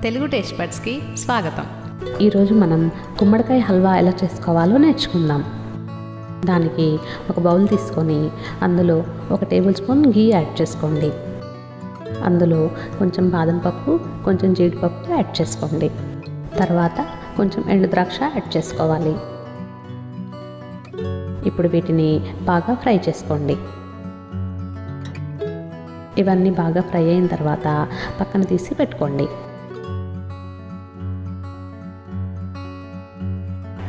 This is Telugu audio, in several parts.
తెలుగు టేస్ట్ బడ్స్కి స్వాగతం. ఈరోజు మనం గుమ్మడికాయ హల్వా ఎలా చేసుకోవాలో నేర్చుకుందాం. దానికి ఒక బౌల్ తీసుకొని అందులో 1 టేబుల్ స్పూన్ ఘీ యాడ్ చేసుకోండి. అందులో కొంచెం బాదం పప్పు, కొంచెం జీడిపప్పు యాడ్ చేసుకోండి. తర్వాత కొంచెం ఎండు ద్రాక్ష యాడ్ చేసుకోవాలి. ఇప్పుడు వీటిని బాగా ఫ్రై చేసుకోండి. ఇవన్నీ బాగా ఫ్రై అయిన తర్వాత పక్కన తీసి పెట్టుకోండి.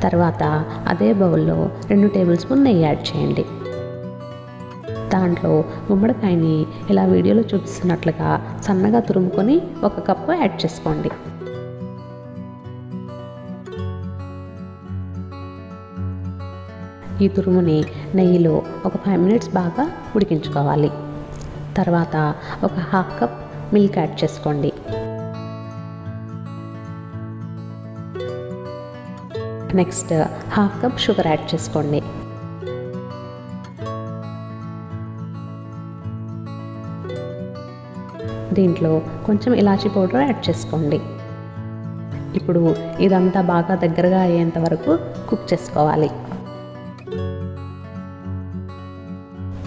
తర్వాత అదే బౌల్లో 2 టేబుల్ స్పూన్ నెయ్యి యాడ్ చేయండి. దాంట్లో గుమ్మడికాయని ఇలా వీడియోలో చూపిస్తున్నట్లుగా సన్నగా తురుముకొని 1 కప్పు యాడ్ చేసుకోండి. ఈ తురుముని నెయ్యిలో ఒక 5 మినిట్స్ బాగా ఉడికించుకోవాలి. తర్వాత ఒక 1/2 కప్ మిల్క్ యాడ్ చేసుకోండి. నెక్స్ట్ 1/2 కప్ షుగర్ యాడ్ చేసుకోండి. దీంట్లో కొంచెం ఇలాచీ పౌడర్ యాడ్ చేసుకోండి. ఇప్పుడు ఇదంతా బాగా దగ్గరగా అయ్యేంత వరకు కుక్ చేసుకోవాలి.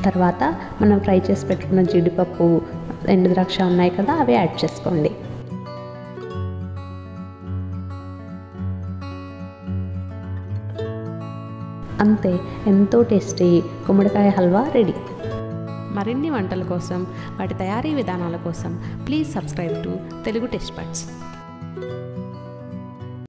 తర్వాత మనం ఫ్రై చేసి పెట్టుకున్న జీడిపప్పు, ఎండు ద్రాక్ష ఉన్నాయి కదా, అవి యాడ్ చేసుకోండి. అంతే, ఎంతో టేస్టీ గుమ్మడికాయ హల్వా రెడీ. మరిన్ని వంటల కోసం, వాటి తయారీ విధానాల కోసం please subscribe to Telugu taste buds.